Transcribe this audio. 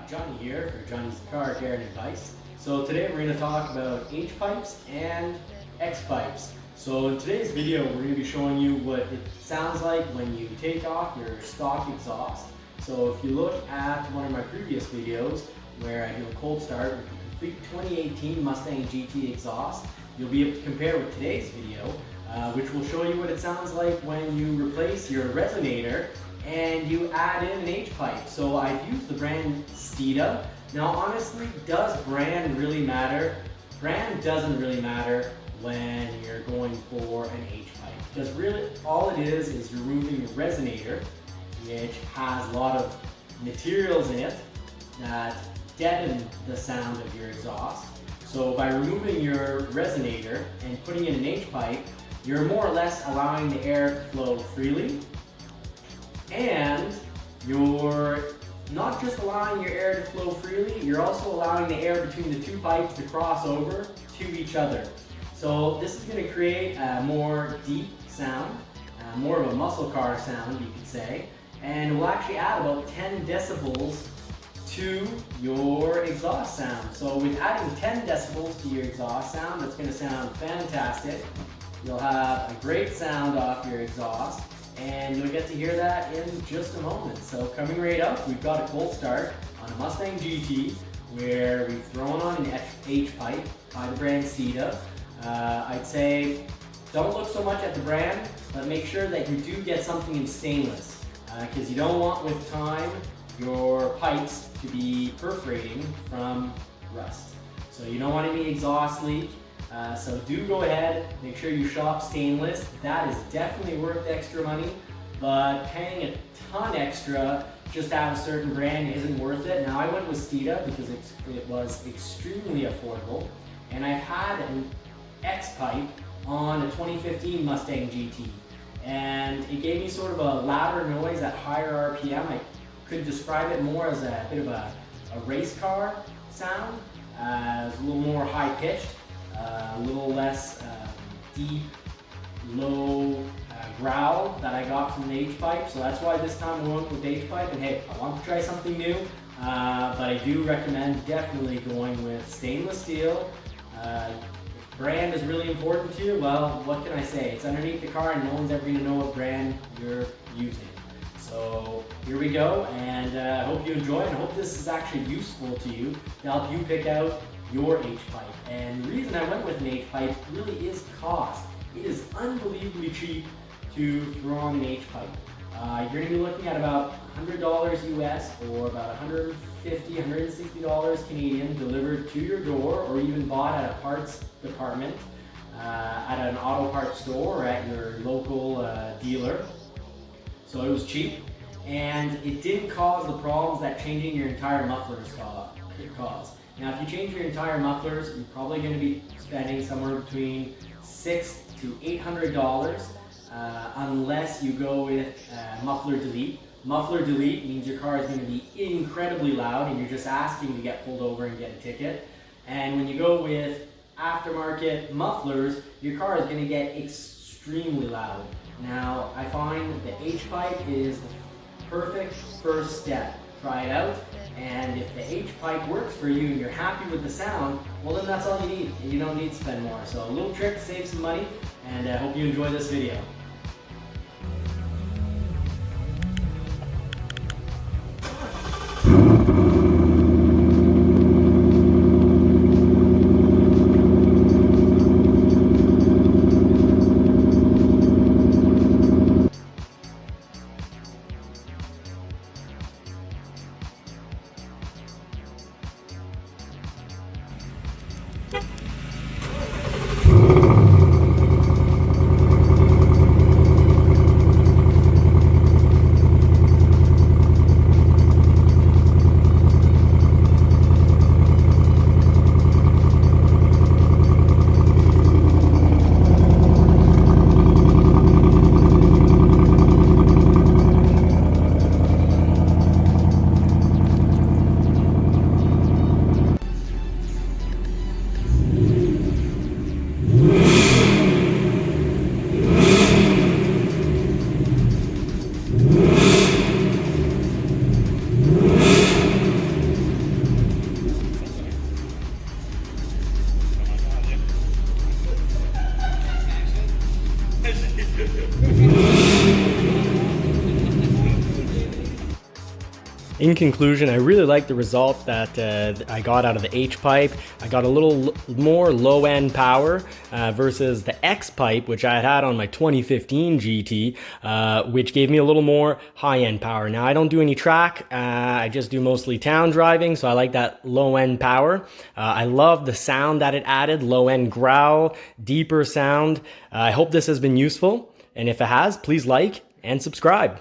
Johnny here for Johnny's Car Care and Advice. So today we're going to talk about H pipes and X pipes. So in today's video we're going to be showing you what it sounds like when you take off your stock exhaust. So if you look at one of my previous videos where I do a cold start with the complete 2018 Mustang Gt exhaust, you'll be able to compare with today's video, which will show you what it sounds like when you replace your resonator and you add in an H pipe. So I've used the brand Gt. Now honestly, does brand really matter? Brand doesn't really matter when you're going for an H pipe, because really all it is removing your resonator, which has a lot of materials in it that deaden the sound of your exhaust. So by removing your resonator and putting in an H pipe, you're more or less allowing the air to flow freely, and you're not just allowing your air to flow freely, you're also allowing the air between the two pipes to cross over to each other. So this is going to create a more deep sound, more of a muscle car sound you could say, and will actually add about 10 decibels to your exhaust sound. So with adding 10 decibels to your exhaust sound, that's going to sound fantastic. You'll have a great sound off your exhaust, and you'll get to hear that in just a moment. So coming right up, we've got a cold start on a Mustang GT where we've thrown on an H pipe by the brand Gt. I'd say don't look so much at the brand, but make sure that you do get something in stainless, because you don't want with time your pipes to be perforating from rust. So you don't want any exhaust leak. So do go ahead, make sure you shop stainless. That is definitely worth extra money, but paying a ton extra just to have a certain brand isn't worth it. Now I went with Gt because it was extremely affordable, and I've had an X pipe on a 2015 Mustang GT, and it gave me sort of a louder noise at higher RPM. I could describe it more as a bit of a race car sound. It was a little more high pitched, a little less deep, low growl that I got from the H pipe. So that's why this time I went with H pipe. And hey, I want to try something new, but I do recommend definitely going with stainless steel. If brand is really important to you, well, what can I say? It's underneath the car and no one's ever going to know what brand you're using. So here we go, and I hope you enjoy, and I hope this is actually useful to you to help you pick out your H pipe. And the reason I went with an H pipe really is cost. It is unbelievably cheap to throw on an H pipe. You're going to be looking at about $100 US or about $150, $160 Canadian delivered to your door, or even bought at a parts department, at an auto parts store or at your local dealer. So it was cheap, and it didn't cause the problems that changing your entire mufflers cause. Now if you change your entire mufflers, you're probably going to be spending somewhere between $600 to $800 unless you go with muffler delete. Muffler delete means your car is going to be incredibly loud and you're just asking to get pulled over and get a ticket. And when you go with aftermarket mufflers, your car is going to get extremely loud. Now I find that the H pipe is the perfect first step. Try it out, and if the H pipe works for you and you're happy with the sound, well then that's all you need, and you don't need to spend more. So a little trick to save some money, and I hope you enjoy this video. in conclusion, I really like the result that I got out of the H pipe. I got a little more low-end power versus the X pipe, which I had on my 2015 GT, which gave me a little more high-end power. Now, I don't do any track. I just do mostly town driving, so I like that low-end power. I love the sound that it added, low-end growl, deeper sound. I hope this has been useful, and if it has, please like and subscribe.